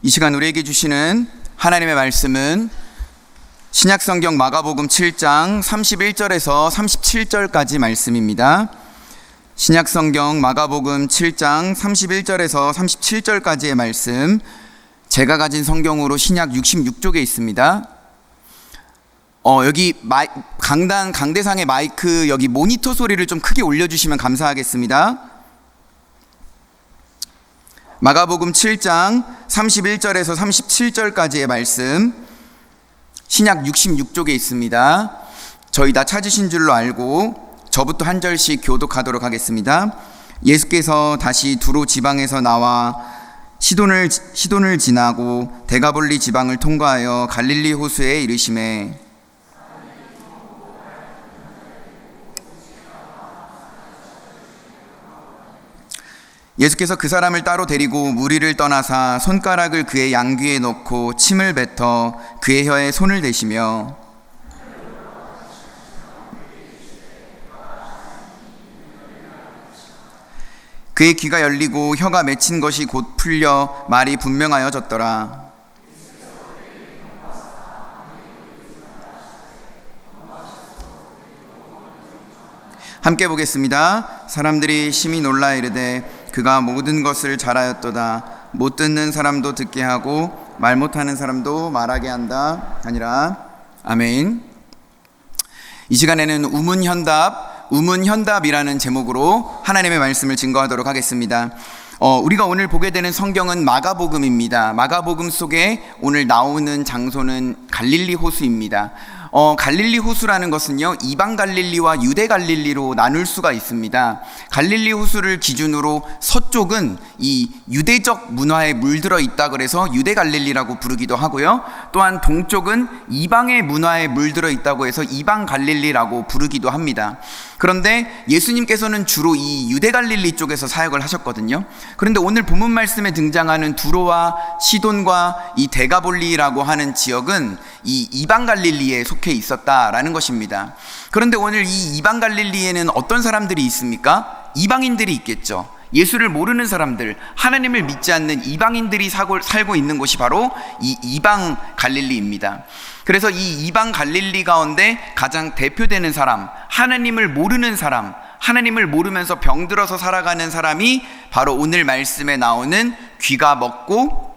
이 시간 우리에게 주시는 하나님의 말씀은 신약성경 마가복음 7장 31절에서 37절까지 말씀입니다. 신약성경 마가복음 7장 31절에서 37절까지의 말씀, 제가 가진 성경으로 신약 66쪽에 있습니다. 여기 강대상의 마이크 여기 모니터 소리를 좀 크게 올려주시면 감사하겠습니다. 마가복음 7장 31절에서 37절까지의 말씀, 신약 66쪽에 있습니다. 저희 다 찾으신 줄로 알고 저부터 한 절씩 교독하도록 하겠습니다. 예수께서 다시 두로 지방에서 나와 시돈을 지나고 데가볼리 지방을 통과하여 갈릴리 호수에 이르시매 예수께서 그 사람을 따로 데리고 무리를 떠나사 손가락을 그의 양귀에 넣고 침을 뱉어 그의 혀에 손을 대시며 그의 귀가 열리고 혀가 맺힌 것이 곧 풀려 말이 분명하여졌더라. 함께 보겠습니다. 사람들이 심히 놀라 이르되 그가 모든 것을 잘하였도다. 못 듣는 사람도 듣게 하고 말 못하는 사람도 말하게 한다 아니라. 아멘. 이 시간에는 우문현답이라는 제목으로 하나님의 말씀을 증거하도록 하겠습니다. 우리가 오늘 보게 되는 성경은 마가복음입니다. 마가복음 속에 오늘 나오는 장소는 갈릴리 호수입니다. 갈릴리 호수라는 것은요, 이방 갈릴리와 유대 갈릴리로 나눌 수가 있습니다. 갈릴리 호수를 기준으로 서쪽은 이 유대적 문화에 물들어 있다 그래서 유대 갈릴리라고 부르기도 하고요, 또한 동쪽은 이방의 문화에 물들어 있다고 해서 이방 갈릴리라고 부르기도 합니다. 그런데 예수님께서는 주로 이 유대 갈릴리 쪽에서 사역을 하셨거든요. 그런데 오늘 본문 말씀에 등장하는 두로와 시돈과 이 데가볼리라고 하는 지역은 이 이방 갈릴리에 속해 있었다라는 것입니다. 그런데 오늘 이 이방 갈릴리에는 어떤 사람들이 있습니까? 이방인들이 있겠죠. 예수를 모르는 사람들, 하나님을 믿지 않는 이방인들이 살고 있는 곳이 바로 이 이방 갈릴리입니다. 그래서 이 이방 갈릴리 가운데 가장 대표되는 사람, 하나님을 모르는 사람, 하나님을 모르면서 병들어서 살아가는 사람이 바로 오늘 말씀에 나오는 귀가 먹고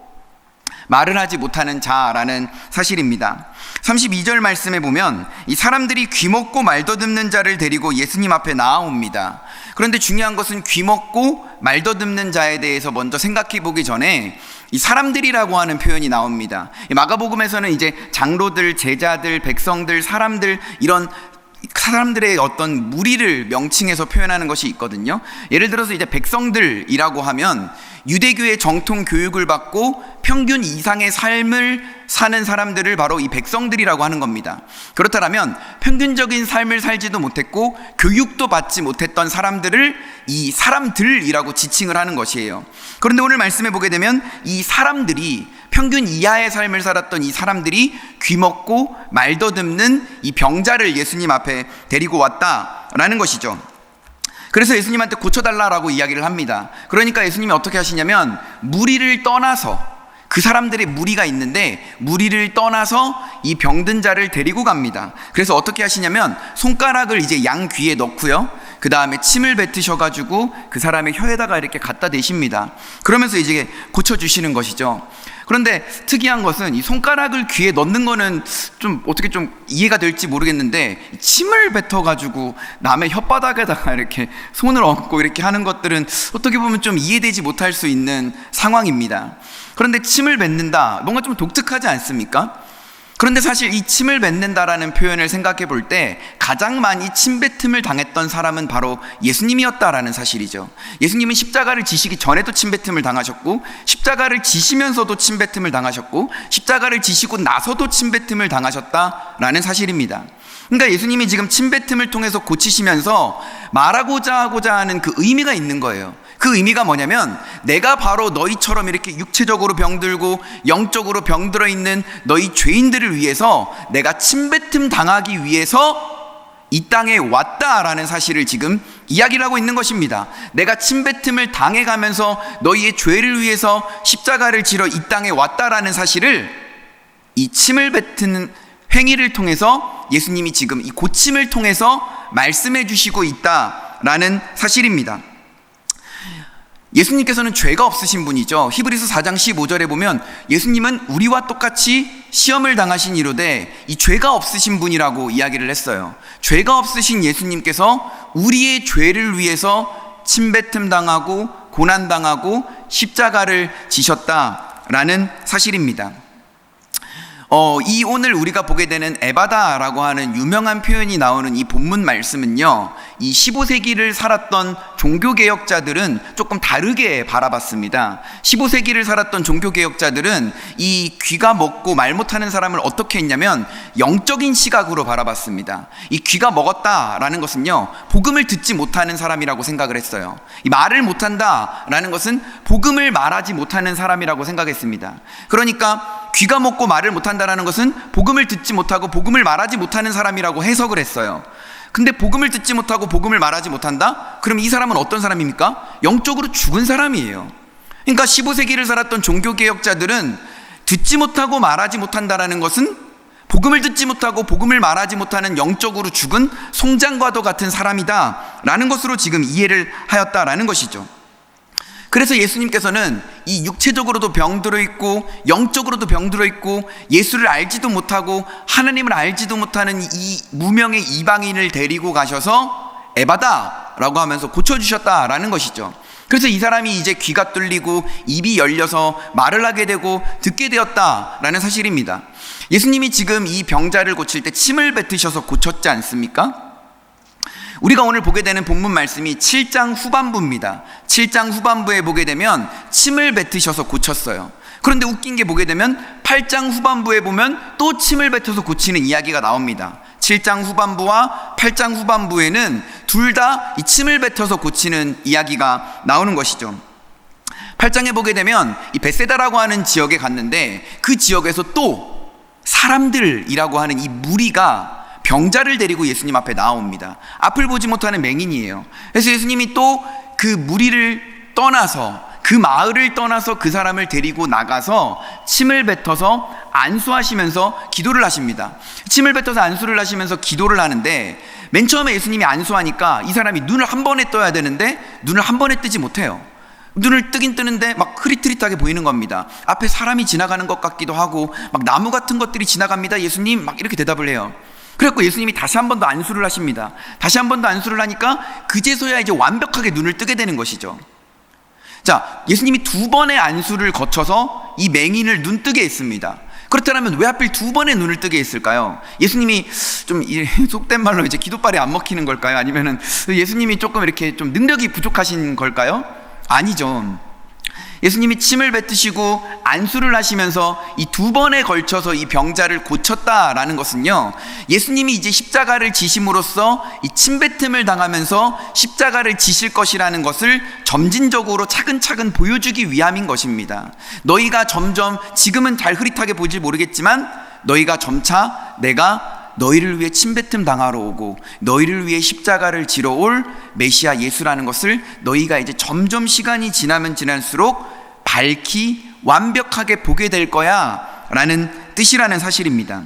말을 하지 못하는 자라는 사실입니다. 32절 말씀에 보면 이 사람들이 귀 먹고 말 더듬는 자를 데리고 예수님 앞에 나아옵니다. 그런데 중요한 것은 귀 먹고 말 더듬는 자에 대해서 먼저 생각해 보기 전에 이 사람들이라고 하는 표현이 나옵니다. 마가복음에서는 이제 장로들, 제자들, 백성들, 사람들, 이런 사람들의 어떤 무리를 명칭해서 표현하는 것이 있거든요. 예를 들어서 이제 백성들이라고 하면 유대교의 정통 교육을 받고 평균 이상의 삶을 사는 사람들을 바로 이 백성들이라고 하는 겁니다. 그렇다면 평균적인 삶을 살지도 못했고 교육도 받지 못했던 사람들을 이 사람들이라고 지칭을 하는 것이에요. 그런데 오늘 말씀해 보게 되면 이 사람들이, 평균 이하의 삶을 살았던 이 사람들이 귀 먹고 말 더듬는 이 병자를 예수님 앞에 데리고 왔다라는 것이죠. 그래서 예수님한테 고쳐달라라고 이야기를 합니다. 그러니까 예수님이 어떻게 하시냐면 무리를 떠나서, 그 사람들의 무리가 있는데 무리를 떠나서 이 병든 자를 데리고 갑니다. 그래서 어떻게 하시냐면 손가락을 이제 양 귀에 넣고요, 그 다음에 침을 뱉으셔가지고 그 사람의 혀에다가 이렇게 갖다 대십니다. 그러면서 이제 고쳐주시는 것이죠. 그런데 특이한 것은 이 손가락을 귀에 넣는 거는 좀 어떻게 좀 이해가 될지 모르겠는데, 침을 뱉어가지고 남의 혓바닥에다가 이렇게 손을 얹고 이렇게 하는 것들은 어떻게 보면 좀 이해되지 못할 수 있는 상황입니다. 그런데 침을 뱉는다, 뭔가 좀 독특하지 않습니까? 그런데 사실 이 침을 뱉는다라는 표현을 생각해 볼 때 가장 많이 침뱉음을 당했던 사람은 바로 예수님이었다라는 사실이죠. 예수님은 십자가를 지시기 전에도 침뱉음을 당하셨고, 십자가를 지시면서도 침뱉음을 당하셨고, 십자가를 지시고 나서도 침뱉음을 당하셨다라는 사실입니다. 그러니까 예수님이 지금 침뱉음을 통해서 고치시면서 말하고자 하는 그 의미가 있는 거예요. 그 의미가 뭐냐면, 내가 바로 너희처럼 이렇게 육체적으로 병들고 영적으로 병들어 있는 너희 죄인들을 위해서 내가 침뱉음 당하기 위해서 이 땅에 왔다라는 사실을 지금 이야기를 하고 있는 것입니다. 내가 침뱉음을 당해가면서 너희의 죄를 위해서 십자가를 지러 이 땅에 왔다라는 사실을 이 침을 뱉는 행위를 통해서 예수님이 지금 이 고침을 통해서 말씀해 주시고 있다라는 사실입니다. 예수님께서는 죄가 없으신 분이죠. 히브리서 4장 15절에 보면 예수님은 우리와 똑같이 시험을 당하신 이로되 이 죄가 없으신 분이라고 이야기를 했어요. 죄가 없으신 예수님께서 우리의 죄를 위해서 침뱉음 당하고 고난 당하고 십자가를 지셨다라는 사실입니다. 이 오늘 우리가 보게 되는 에바다라고 하는 유명한 표현이 나오는 이 본문 말씀은요, 이 15세기를 살았던 종교개혁자들은 조금 다르게 바라봤습니다. 15세기를 살았던 종교개혁자들은 이 귀가 먹고 말 못하는 사람을 어떻게 했냐면 영적인 시각으로 바라봤습니다. 이 귀가 먹었다라는 것은요, 복음을 듣지 못하는 사람이라고 생각을 했어요. 이 말을 못한다라는 것은 복음을 말하지 못하는 사람이라고 생각했습니다. 그러니까 귀가 먹고 말을 못한다라는 것은 복음을 듣지 못하고 복음을 말하지 못하는 사람이라고 해석을 했어요. 근데 복음을 듣지 못하고 복음을 말하지 못한다? 그럼 이 사람은 어떤 사람입니까? 영적으로 죽은 사람이에요. 그러니까 15세기를 살았던 종교개혁자들은 듣지 못하고 말하지 못한다라는 것은 복음을 듣지 못하고 복음을 말하지 못하는 영적으로 죽은 송장과도 같은 사람이다라는 것으로 지금 이해를 하였다라는 것이죠. 그래서 예수님께서는 이 육체적으로도 병들어 있고 영적으로도 병들어 있고 예수를 알지도 못하고 하나님을 알지도 못하는 이 무명의 이방인을 데리고 가셔서 에바다라고 하면서 고쳐주셨다라는 것이죠. 그래서 이 사람이 이제 귀가 뚫리고 입이 열려서 말을 하게 되고 듣게 되었다라는 사실입니다. 예수님이 지금 이 병자를 고칠 때 침을 뱉으셔서 고쳤지 않습니까? 우리가 오늘 보게 되는 본문 말씀이 7장 후반부입니다. 7장 후반부에 보게 되면 침을 뱉으셔서 고쳤어요. 그런데 웃긴 게 보게 되면 8장 후반부에 보면 또 침을 뱉어서 고치는 이야기가 나옵니다. 7장 후반부와 8장 후반부에는 둘 다 이 침을 뱉어서 고치는 이야기가 나오는 것이죠. 8장에 보게 되면 이 베세다라고 하는 지역에 갔는데 그 지역에서 또 사람들이라고 하는 이 무리가 병자를 데리고 예수님 앞에 나옵니다. 앞을 보지 못하는 맹인이에요. 그래서 예수님이 또 그 무리를 떠나서 그 마을을 떠나서 그 사람을 데리고 나가서 침을 뱉어서 안수하시면서 기도를 하십니다. 침을 뱉어서 안수를 하시면서 기도를 하는데 맨 처음에 예수님이 안수하니까 이 사람이 눈을 한 번에 떠야 되는데 눈을 한 번에 뜨지 못해요. 눈을 뜨긴 뜨는데 막 흐릿흐릿하게 보이는 겁니다. 앞에 사람이 지나가는 것 같기도 하고 막 나무 같은 것들이 지나갑니다. 예수님 막 이렇게 대답을 해요. 그래서 예수님이 다시 한 번 더 안수를 하십니다. 다시 한 번 더 안수를 하니까 그제서야 이제 완벽하게 눈을 뜨게 되는 것이죠. 자, 예수님이 두 번의 안수를 거쳐서 이 맹인을 눈 뜨게 했습니다. 그렇다면 왜 하필 두 번의 눈을 뜨게 했을까요? 예수님이 좀 속된 말로 이제 기도발이 안 먹히는 걸까요? 아니면은 예수님이 조금 이렇게 좀 능력이 부족하신 걸까요? 아니죠. 예수님이 침을 뱉으시고 안수를 하시면서 이 두 번에 걸쳐서 이 병자를 고쳤다라는 것은요, 예수님이 이제 십자가를 지심으로써 이 침뱉음을 당하면서 십자가를 지실 것이라는 것을 점진적으로 차근차근 보여주기 위함인 것입니다. 너희가 점점, 지금은 잘 흐릿하게 보지 모르겠지만 너희가 점차 내가 너희를 위해 침뱉음 당하러 오고 너희를 위해 십자가를 지러 올 메시아 예수라는 것을 너희가 이제 점점 시간이 지나면 지날수록 밝히 완벽하게 보게 될 거야 라는 뜻이라는 사실입니다.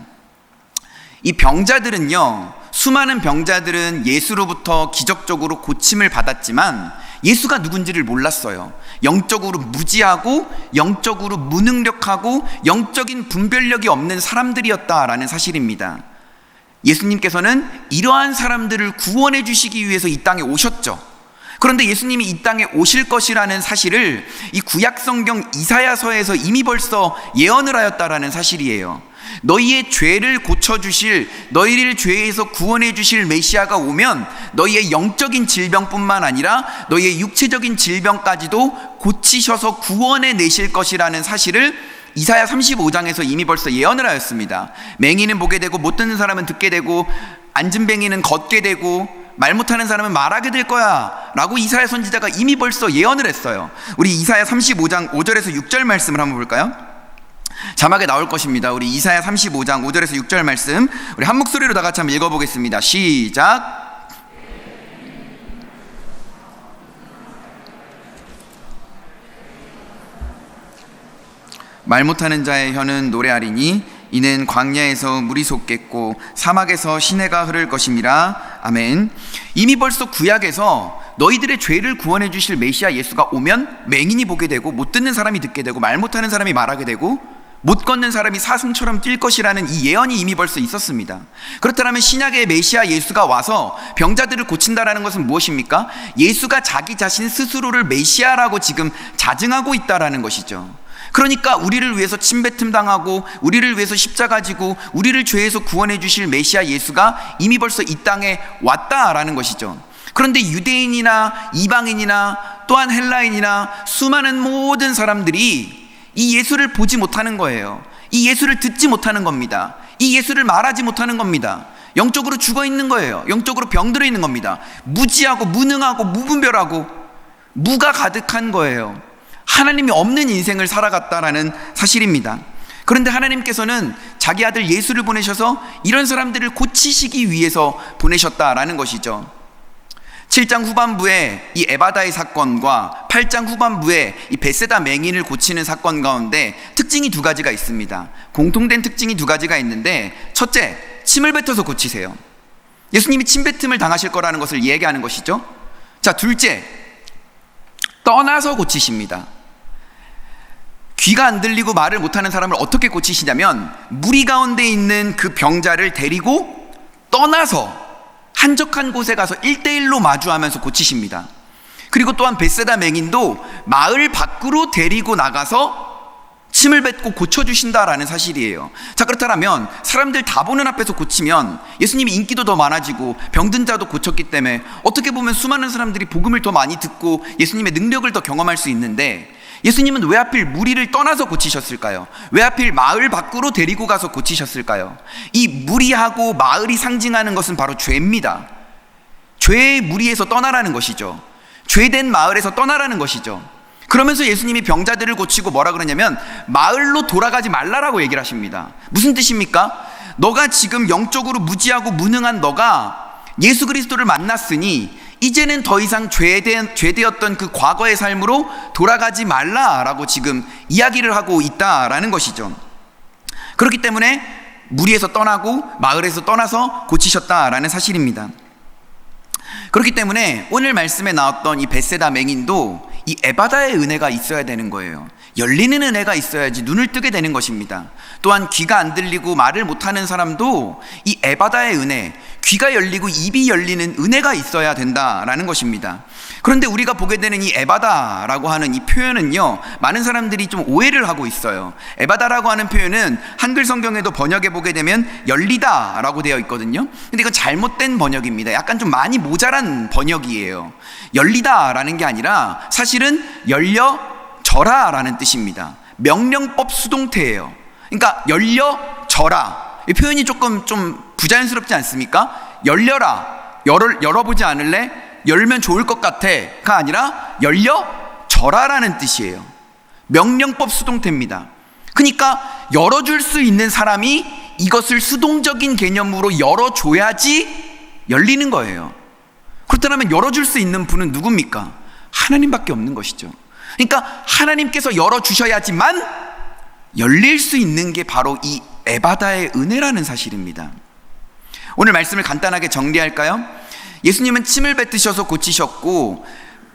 이 병자들은요, 수많은 병자들은 예수로부터 기적적으로 고침을 받았지만 예수가 누군지를 몰랐어요. 영적으로 무지하고 영적으로 무능력하고 영적인 분별력이 없는 사람들이었다라는 사실입니다. 예수님께서는 이러한 사람들을 구원해 주시기 위해서 이 땅에 오셨죠. 그런데 예수님이 이 땅에 오실 것이라는 사실을 이 구약성경 이사야서에서 이미 벌써 예언을 하였다라는 사실이에요. 너희의 죄를 고쳐주실, 너희를 죄에서 구원해 주실 메시아가 오면 너희의 영적인 질병뿐만 아니라 너희의 육체적인 질병까지도 고치셔서 구원해 내실 것이라는 사실을 이사야 35장에서 이미 벌써 예언을 하였습니다. 맹인은 보게 되고 못 듣는 사람은 듣게 되고 앉은 뱅이는 걷게 되고 말 못하는 사람은 말하게 될 거야 라고 이사야 선지자가 이미 벌써 예언을 했어요. 우리 이사야 35장 5절에서 6절 말씀을 한번 볼까요? 자막에 나올 것입니다. 우리 이사야 35장 5절에서 6절 말씀 우리 한 목소리로 다 같이 한번 읽어보겠습니다. 시작. 말 못하는 자의 혀는 노래하리니 이는 광야에서 물이 솟겠고 사막에서 시내가 흐를 것임이라. 아멘. 이미 벌써 구약에서 너희들의 죄를 구원해 주실 메시아 예수가 오면 맹인이 보게 되고 못 듣는 사람이 듣게 되고 말 못하는 사람이 말하게 되고 못 걷는 사람이 사슴처럼 뛸 것이라는 이 예언이 이미 벌써 있었습니다. 그렇다면 신약의 메시아 예수가 와서 병자들을 고친다라는 것은 무엇입니까? 예수가 자기 자신 스스로를 메시아라고 지금 자증하고 있다라는 것이죠. 그러니까 우리를 위해서 침뱉음 당하고 우리를 위해서 십자가 지고 우리를 죄에서 구원해 주실 메시아 예수가 이미 벌써 이 땅에 왔다라는 것이죠. 그런데 유대인이나 이방인이나 또한 헬라인이나 수많은 모든 사람들이 이 예수를 보지 못하는 거예요. 이 예수를 듣지 못하는 겁니다. 이 예수를 말하지 못하는 겁니다. 영적으로 죽어 있는 거예요. 영적으로 병들어 있는 겁니다. 무지하고 무능하고 무분별하고 무가 가득한 거예요. 하나님이 없는 인생을 살아갔다라는 사실입니다. 그런데 하나님께서는 자기 아들 예수를 보내셔서 이런 사람들을 고치시기 위해서 보내셨다라는 것이죠. 7장 후반부에 이 에바다의 사건과 8장 후반부에 이 벳세다 맹인을 고치는 사건 가운데 특징이 두 가지가 있습니다. 공통된 특징이 두 가지가 있는데, 첫째, 침을 뱉어서 고치세요. 예수님이 침뱉음을 당하실 거라는 것을 얘기하는 것이죠. 자, 둘째, 떠나서 고치십니다. 귀가 안 들리고 말을 못하는 사람을 어떻게 고치시냐면 무리 가운데 있는 그 병자를 데리고 떠나서 한적한 곳에 가서 1대1로 마주하면서 고치십니다. 그리고 또한 벳세다 맹인도 마을 밖으로 데리고 나가서 침을 뱉고 고쳐주신다라는 사실이에요. 자, 그렇다면 사람들 다 보는 앞에서 고치면 예수님이 인기도 더 많아지고 병든 자도 고쳤기 때문에 어떻게 보면 수많은 사람들이 복음을 더 많이 듣고 예수님의 능력을 더 경험할 수 있는데, 예수님은 왜 하필 무리를 떠나서 고치셨을까요? 왜 하필 마을 밖으로 데리고 가서 고치셨을까요? 이 무리하고 마을이 상징하는 것은 바로 죄입니다. 죄의 무리에서 떠나라는 것이죠. 죄된 마을에서 떠나라는 것이죠. 그러면서 예수님이 병자들을 고치고 뭐라 그러냐면 마을로 돌아가지 말라라고 얘기를 하십니다. 무슨 뜻입니까? 너가 지금 영적으로 무지하고 무능한 너가 예수 그리스도를 만났으니 이제는 더 이상 죄되었던 그 과거의 삶으로 돌아가지 말라라고 지금 이야기를 하고 있다라는 것이죠. 그렇기 때문에 무리에서 떠나고 마을에서 떠나서 고치셨다라는 사실입니다. 그렇기 때문에 오늘 말씀에 나왔던 이 벳세다 맹인도 이 에바다의 은혜가 있어야 되는 거예요. 열리는 은혜가 있어야지 눈을 뜨게 되는 것입니다. 또한 귀가 안 들리고 말을 못하는 사람도 이 에바다의 은혜, 귀가 열리고 입이 열리는 은혜가 있어야 된다라는 것입니다. 그런데 우리가 보게 되는 이 에바다라고 하는 이 표현은요, 많은 사람들이 좀 오해를 하고 있어요. 에바다라고 하는 표현은 한글 성경에도 번역해 보게 되면 열리다라고 되어 있거든요. 근데 이건 잘못된 번역입니다. 약간 좀 많이 모자란 번역이에요. 열리다라는 게 아니라 사실은 열려져라라는 뜻입니다. 명령법 수동태예요. 그러니까 열려져라, 이 표현이 조금 좀 부자연스럽지 않습니까? 열려라, 열어보지 않을래? 열면 좋을 것 같아가 아니라 열려져라라는 뜻이에요. 명령법 수동태입니다. 그러니까 열어줄 수 있는 사람이 이것을 수동적인 개념으로 열어줘야지 열리는 거예요. 그렇다면 열어줄 수 있는 분은 누굽니까? 하나님밖에 없는 것이죠. 그러니까 하나님께서 열어주셔야지만 열릴 수 있는 게 바로 이 에바다의 은혜라는 사실입니다. 오늘 말씀을 간단하게 정리할까요? 예수님은 침을 뱉으셔서 고치셨고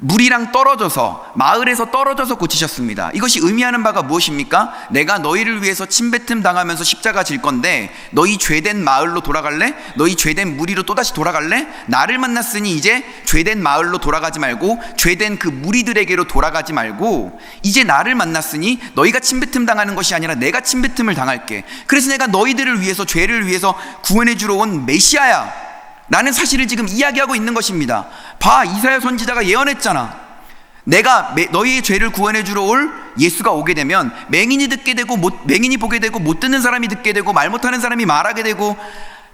물이랑 떨어져서, 마을에서 떨어져서 고치셨습니다. 이것이 의미하는 바가 무엇입니까? 내가 너희를 위해서 침뱉음 당하면서 십자가 질 건데 너희 죄된 마을로 돌아갈래? 너희 죄된 무리로 또다시 돌아갈래? 나를 만났으니 이제 죄된 마을로 돌아가지 말고 죄된 그 무리들에게로 돌아가지 말고 이제 나를 만났으니 너희가 침뱉음 당하는 것이 아니라 내가 침뱉음을 당할게. 그래서 내가 너희들을 위해서, 죄를 위해서 구원해 주러 온 메시아야 라는 사실을 지금 이야기하고 있는 것입니다. 봐, 이사야 선지자가 예언했잖아. 내가 너희의 죄를 구원해 주러 올 예수가 오게 되면 맹인이 듣게 되고 맹인이 보게 되고 못 듣는 사람이 듣게 되고 말 못하는 사람이 말하게 되고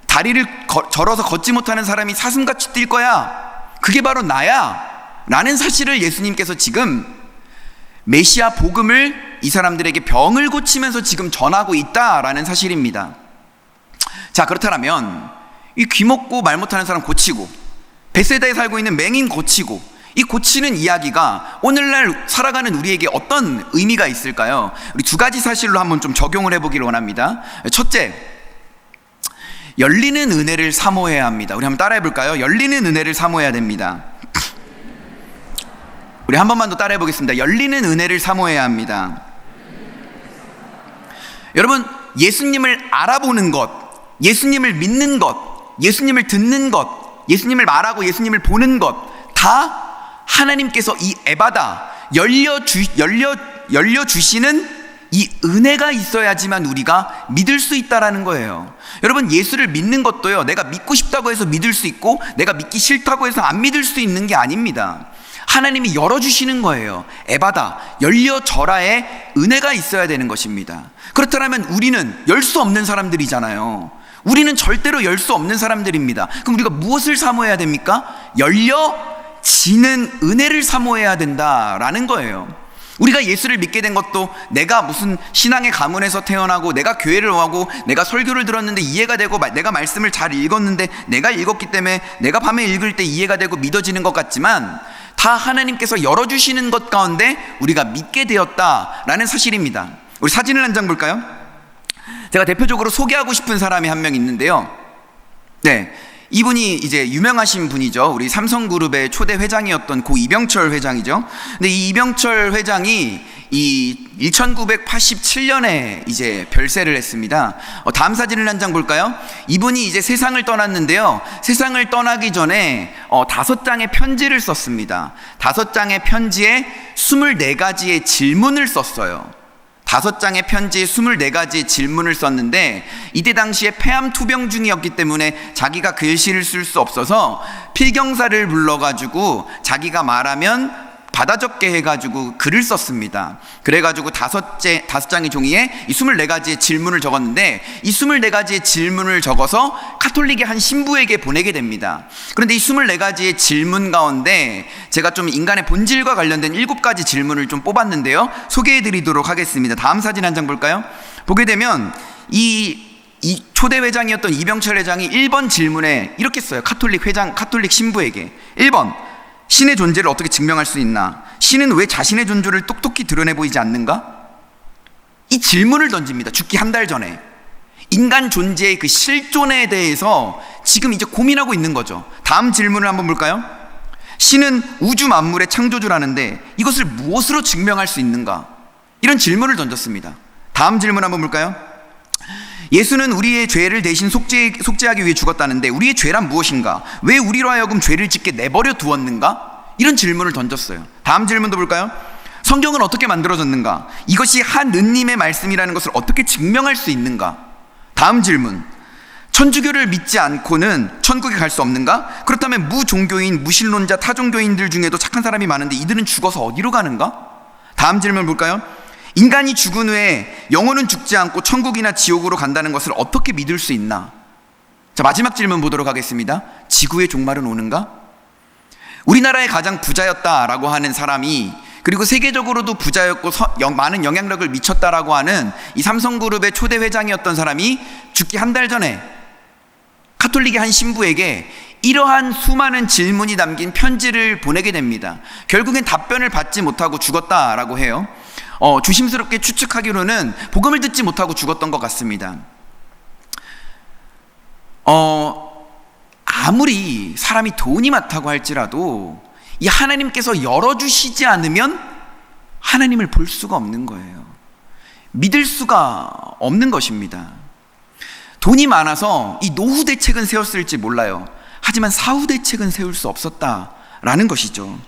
다리를 절어서 걷지 못하는 사람이 사슴같이 뛸 거야. 그게 바로 나야 라는 사실을 예수님께서 지금 메시아 복음을 이 사람들에게 병을 고치면서 지금 전하고 있다라는 사실입니다. 자, 그렇다면 이 귀 먹고 말 못하는 사람 고치고 벳세다에 살고 있는 맹인 고치고 이 고치는 이야기가 오늘날 살아가는 우리에게 어떤 의미가 있을까요? 우리 두 가지 사실로 한번 좀 적용을 해보기를 원합니다. 첫째, 열리는 은혜를 사모해야 합니다. 우리 한번 따라해 볼까요? 열리는 은혜를 사모해야 됩니다. 우리 한 번만 더 따라해 보겠습니다. 열리는 은혜를 사모해야 합니다. 여러분, 예수님을 알아보는 것, 예수님을 믿는 것, 예수님을 듣는 것, 예수님을 말하고 예수님을 보는 것, 다 하나님께서 이 에바다, 열려주시는 이 은혜가 있어야지만 우리가 믿을 수 있다라는 거예요. 여러분, 예수를 믿는 것도요, 내가 믿고 싶다고 해서 믿을 수 있고 내가 믿기 싫다고 해서 안 믿을 수 있는 게 아닙니다. 하나님이 열어주시는 거예요. 에바다, 열려져라의 은혜가 있어야 되는 것입니다. 그렇다면 우리는 열 수 없는 사람들이잖아요. 우리는 절대로 열 수 없는 사람들입니다. 그럼 우리가 무엇을 사모해야 됩니까? 열려지는 은혜를 사모해야 된다라는 거예요. 우리가 예수를 믿게 된 것도 내가 무슨 신앙의 가문에서 태어나고 내가 교회를 오고 내가 설교를 들었는데 이해가 되고 내가 말씀을 잘 읽었는데 내가 읽었기 때문에 내가 밤에 읽을 때 이해가 되고 믿어지는 것 같지만 다 하나님께서 열어주시는 것 가운데 우리가 믿게 되었다라는 사실입니다. 우리 사진을 한 장 볼까요? 제가 대표적으로 소개하고 싶은 사람이 한 명 있는데요. 네, 이분이 이제 유명하신 분이죠. 우리 삼성그룹의 초대 회장이었던 고 이병철 회장이죠. 근데 이 이병철 회장이 이 1987년에 이제 별세를 했습니다. 다음 사진을 한 장 볼까요? 이분이 이제 세상을 떠났는데요. 세상을 떠나기 전에 5장의 편지를 썼습니다. 5장의 편지에 24가지의 질문을 썼어요. 5장의 편지에 24가지 질문을 썼는데 이때 당시에 폐암 투병 중이었기 때문에 자기가 글씨를 쓸 수 없어서 필경사를 불러가지고 자기가 말하면 받아 적게 해가지고 글을 썼습니다. 그래가지고 5장의 종이에 이 24가지의 질문을 적었는데 이 24가지의 질문을 적어서 카톨릭의 한 신부에게 보내게 됩니다. 그런데 이 24가지의 질문 가운데 제가 좀 인간의 본질과 관련된 7가지 질문을 좀 뽑았는데요. 소개해드리도록 하겠습니다. 다음 사진 한 장 볼까요? 보게 되면 이 초대 회장이었던 이병철 회장이 1번 질문에 이렇게 써요. 카톨릭 신부에게 1번, 신의 존재를 어떻게 증명할 수 있나? 신은 왜 자신의 존재를 똑똑히 드러내 보이지 않는가? 이 질문을 던집니다. 죽기 한 달 전에. 인간 존재의 그 실존에 대해서 지금 이제 고민하고 있는 거죠. 다음 질문을 한번 볼까요? 신은 우주 만물의 창조주라는데 이것을 무엇으로 증명할 수 있는가? 이런 질문을 던졌습니다. 다음 질문 한번 볼까요? 예수는 우리의 죄를 대신 속죄하기 위해 죽었다는데 우리의 죄란 무엇인가? 왜 우리로 하여금 죄를 짓게 내버려 두었는가? 이런 질문을 던졌어요. 다음 질문도 볼까요? 성경은 어떻게 만들어졌는가? 이것이 하느님의 말씀이라는 것을 어떻게 증명할 수 있는가? 다음 질문, 천주교를 믿지 않고는 천국에 갈 수 없는가? 그렇다면 무종교인, 무신론자, 타종교인들 중에도 착한 사람이 많은데 이들은 죽어서 어디로 가는가? 다음 질문 볼까요? 인간이 죽은 후에 영혼은 죽지 않고 천국이나 지옥으로 간다는 것을 어떻게 믿을 수 있나? 자, 마지막 질문 보도록 하겠습니다. 지구의 종말은 오는가? 우리나라의 가장 부자였다라고 하는 사람이, 그리고 세계적으로도 부자였고 많은 영향력을 미쳤다라고 하는 이 삼성그룹의 초대 회장이었던 사람이 죽기 한 달 전에 카톨릭의 한 신부에게 이러한 수많은 질문이 담긴 편지를 보내게 됩니다. 결국엔 답변을 받지 못하고 죽었다라고 해요. 조심스럽게 추측하기로는 복음을 듣지 못하고 죽었던 것 같습니다. 아무리 사람이 돈이 많다고 할지라도 이 하나님께서 열어주시지 않으면 하나님을 볼 수가 없는 거예요. 믿을 수가 없는 것입니다. 돈이 많아서 이 노후 대책은 세웠을지 몰라요. 하지만 사후 대책은 세울 수 없었다라는 것이죠.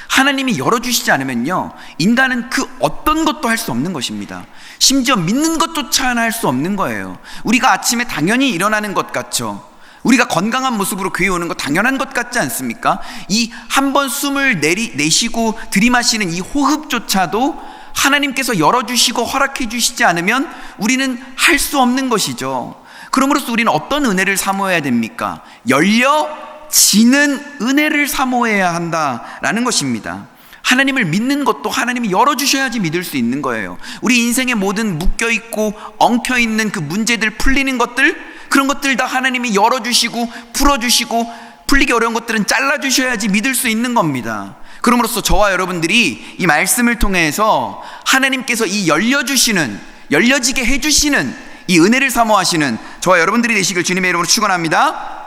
하나님이 열어주시지 않으면요, 인간은 그 어떤 것도 할 수 없는 것입니다. 심지어 믿는 것조차 하나 할 수 없는 거예요. 우리가 아침에 당연히 일어나는 것 같죠. 우리가 건강한 모습으로 교회 오는 거 당연한 것 같지 않습니까? 이 한 번 숨을 내쉬고 들이마시는 이 호흡조차도 하나님께서 열어주시고 허락해 주시지 않으면 우리는 할 수 없는 것이죠. 그러므로써 우리는 어떤 은혜를 사모해야 됩니까? 열려지는 은혜를 사모해야 한다라는 것입니다. 하나님을 믿는 것도 하나님이 열어주셔야지 믿을 수 있는 거예요. 우리 인생의 모든 묶여있고 엉켜있는 그 문제들, 풀리는 것들, 그런 것들 다 하나님이 열어주시고 풀어주시고, 풀리기 어려운 것들은 잘라주셔야지 믿을 수 있는 겁니다. 그럼으로써 저와 여러분들이 이 말씀을 통해서 하나님께서 이 열려지게 해주시는 이 은혜를 사모하시는 저와 여러분들이 되시길 주님의 이름으로 축원합니다.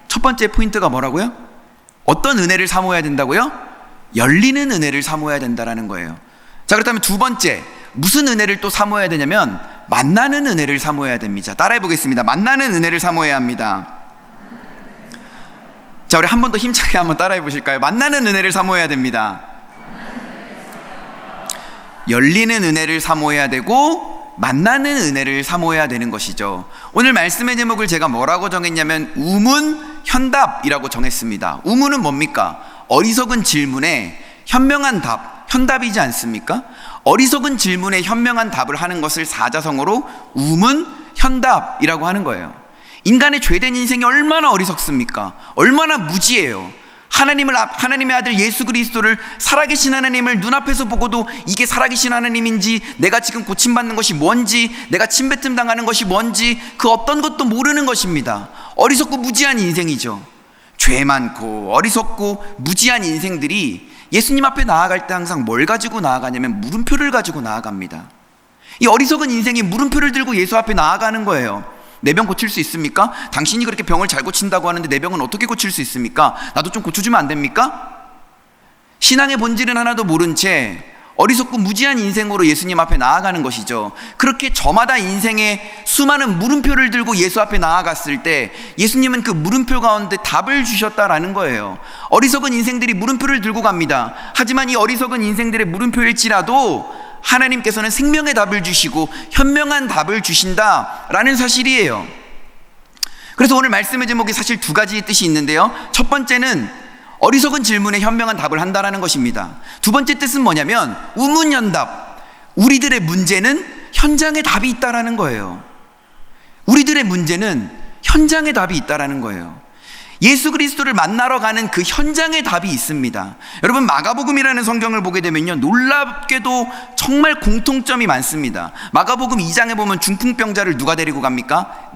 첫 번째 포인트가 뭐라고요? 어떤 은혜를 사모해야 된다고요? 열리는 은혜를 사모해야 된다는 거예요. 자, 그렇다면 두 번째, 무슨 은혜를 또 사모해야 되냐면 만나는 은혜를 사모해야 됩니다. 따라해 보겠습니다. 만나는 은혜를 사모해야 합니다. 자, 우리 한 번 더 힘차게 한번 따라해 보실까요? 만나는 은혜를 사모해야 됩니다. 열리는 은혜를 사모해야 되고 만나는 은혜를 사모해야 되는 것이죠. 오늘 말씀의 제목을 제가 뭐라고 정했냐면 우문현답이라고 정했습니다. 우문은 뭡니까? 어리석은 질문에 현명한 답, 현답이지 않습니까? 어리석은 질문에 현명한 답을 하는 것을 사자성어로 우문현답이라고 하는 거예요. 인간의 죄된 인생이 얼마나 어리석습니까? 얼마나 무지해요. 하나님의 아들 예수 그리스도를 살아계신 하나님을 눈앞에서 보고도 이게 살아계신 하나님인지, 내가 지금 고침받는 것이 뭔지, 내가 침뱉음 당하는 것이 뭔지 그 어떤 것도 모르는 것입니다. 어리석고 무지한 인생이죠. 죄 많고 어리석고 무지한 인생들이 예수님 앞에 나아갈 때 항상 뭘 가지고 나아가냐면 물음표를 가지고 나아갑니다. 이 어리석은 인생이 물음표를 들고 예수 앞에 나아가는 거예요. 내 병 고칠 수 있습니까? 당신이 그렇게 병을 잘 고친다고 하는데 내 병은 어떻게 고칠 수 있습니까? 나도 좀 고쳐주면 안 됩니까? 신앙의 본질은 하나도 모른 채 어리석고 무지한 인생으로 예수님 앞에 나아가는 것이죠. 그렇게 저마다 인생에 수많은 물음표를 들고 예수 앞에 나아갔을 때 예수님은 그 물음표 가운데 답을 주셨다라는 거예요. 어리석은 인생들이 물음표를 들고 갑니다. 하지만 이 어리석은 인생들의 물음표일지라도 하나님께서는 생명의 답을 주시고 현명한 답을 주신다라는 사실이에요. 그래서 오늘 말씀의 제목이 사실 두 가지의 뜻이 있는데요. 첫 번째는 어리석은 질문에 현명한 답을 한다라는 것입니다. 두 번째 뜻은 뭐냐면 우문현답, 우리들의 문제는 현장에 답이 있다라는 거예요. 우리들의 문제는 현장에 답이 있다라는 거예요. 예수 그리스도를 만나러 가는 그 현장에 답이 있습니다. 여러분, 마가복음이라는 성경을 보게 되면요, 놀랍게도 정말 공통점이 많습니다. 마가복음 2장에 보면 중풍병자를 누가 데리고 갑니까?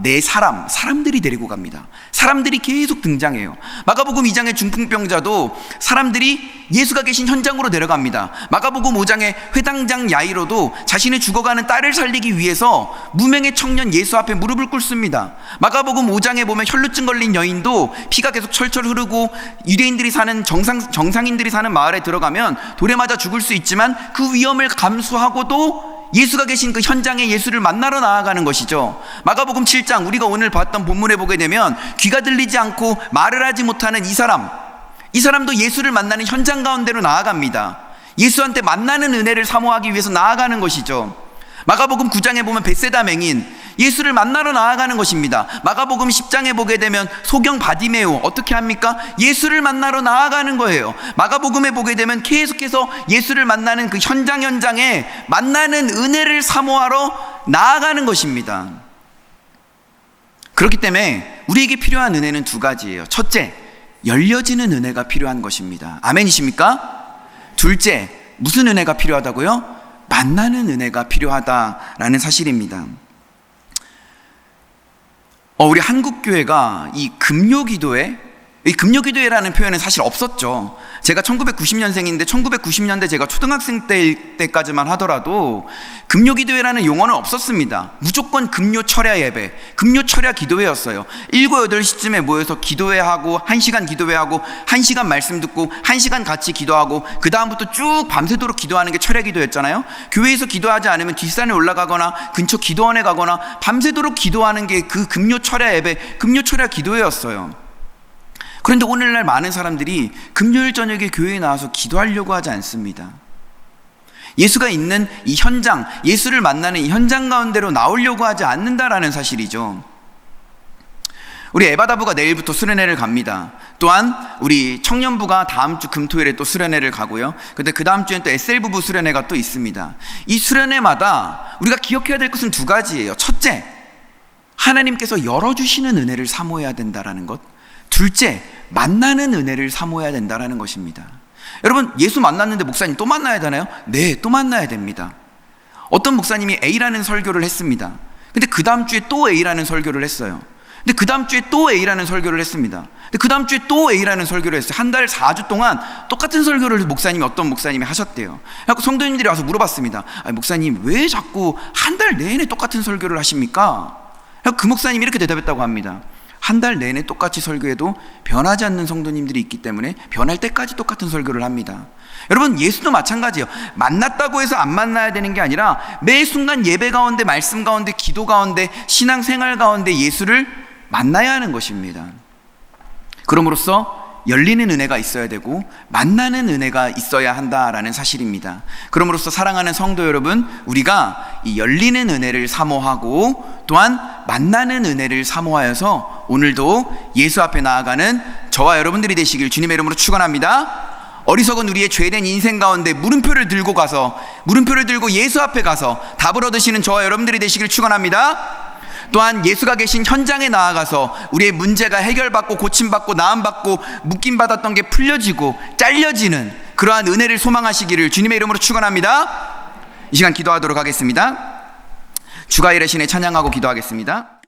사람들이 데리고 갑니다. 사람들이 계속 등장해요. 마가복음 2장의 중풍병자도 사람들이 예수가 계신 현장으로 내려갑니다. 마가복음 5장의 회당장 야이로도 자신의 죽어가는 딸을 살리기 위해서 무명의 청년 예수 앞에 무릎을 꿇습니다. 마가복음 5장에 보면 혈루증 걸린 여인도 피가 계속 철철 흐르고 유대인들이 사는 정상인들이 사는 마을에 들어가면 돌에 맞아 죽을 수 있지만 그 위험을 감수하고도 예수가 계신 그 현장에 예수를 만나러 나아가는 것이죠. 마가복음 7장, 우리가 오늘 봤던 본문에 보게 되면 귀가 들리지 않고 말을 하지 못하는 이 사람도 예수를 만나는 현장 가운데로 나아갑니다. 예수한테 만나는 은혜를 사모하기 위해서 나아가는 것이죠. 마가복음 9장에 보면 벳세다 맹인, 예수를 만나러 나아가는 것입니다. 마가복음 10장에 보게 되면 소경 바디메오, 어떻게 합니까? 예수를 만나러 나아가는 거예요. 마가복음에 보게 되면 계속해서 예수를 만나는 그 현장에 만나는 은혜를 사모하러 나아가는 것입니다. 그렇기 때문에 우리에게 필요한 은혜는 두 가지예요. 첫째, 열려지는 은혜가 필요한 것입니다. 아멘이십니까? 둘째, 무슨 은혜가 필요하다고요? 만나는 은혜가 필요하다라는 사실입니다. 우리 한국교회가 이 금요기도회라는 표현은 사실 없었죠. 제가 1990년생인데 1990년대 제가 초등학생 때까지만 하더라도 금요기도회라는 용어는 없었습니다. 무조건 금요철야 예배, 금요철야 기도회였어요. 7, 8시쯤에 모여서 기도회하고 1시간 기도회하고 1시간 말씀 듣고 1시간 같이 기도하고 그 다음부터 쭉 밤새도록 기도하는 게 철야 기도였잖아요. 교회에서 기도하지 않으면 뒷산에 올라가거나 근처 기도원에 가거나 밤새도록 기도하는 게 그 금요철야 예배, 금요철야 기도회였어요. 그런데 오늘날 많은 사람들이 금요일 저녁에 교회에 나와서 기도하려고 하지 않습니다. 예수가 있는 이 현장, 예수를 만나는 이 현장 가운데로 나오려고 하지 않는다라는 사실이죠. 우리 에바다부가 내일부터 수련회를 갑니다. 또한 우리 청년부가 다음 주 금토일에 또 수련회를 가고요. 근데 그 다음 주엔 또 SL부부 수련회가 또 있습니다. 이 수련회마다 우리가 기억해야 될 것은 두 가지예요. 첫째, 하나님께서 열어주시는 은혜를 사모해야 된다라는 것. 둘째, 만나는 은혜를 사모해야 된다는 것입니다. 여러분, 예수 만났는데 목사님 또 만나야 되나요? 네, 또 만나야 됩니다. 어떤 목사님이 A라는 설교를 했습니다. 근데 그 다음 주에 또 A라는 설교를 했어요. 근데 그 다음 주에 또 A라는 설교를 했습니다. 근데 그 다음 주에 또 A라는 설교를 했어요. 한 달 4주 동안 똑같은 설교를 어떤 목사님이 하셨대요. 그래서 성도님들이 와서 물어봤습니다. 아니, 목사님 왜 자꾸 한 달 내내 똑같은 설교를 하십니까? 그 목사님이 이렇게 대답했다고 합니다. 한 달 내내 똑같이 설교해도 변하지 않는 성도님들이 있기 때문에 변할 때까지 똑같은 설교를 합니다. 여러분, 예수도 마찬가지예요. 만났다고 해서 안 만나야 되는 게 아니라 매 순간 예배 가운데, 말씀 가운데, 기도 가운데, 신앙생활 가운데 예수를 만나야 하는 것입니다. 그럼으로써 열리는 은혜가 있어야 되고 만나는 은혜가 있어야 한다라는 사실입니다. 그럼으로써 사랑하는 성도 여러분, 우리가 이 열리는 은혜를 사모하고 또한 만나는 은혜를 사모하여서 오늘도 예수 앞에 나아가는 저와 여러분들이 되시길 주님의 이름으로 축원합니다. 어리석은 우리의 죄된 인생 가운데 물음표를 들고 예수 앞에 가서 답을 얻으시는 저와 여러분들이 되시길 축원합니다. 또한 예수가 계신 현장에 나아가서 우리의 문제가 해결받고 고침받고 나음받고 묶임받았던 게 풀려지고 잘려지는 그러한 은혜를 소망하시기를 주님의 이름으로 축원합니다. 이 시간 기도하도록 하겠습니다. 주가 이르시네 찬양하고 기도하겠습니다.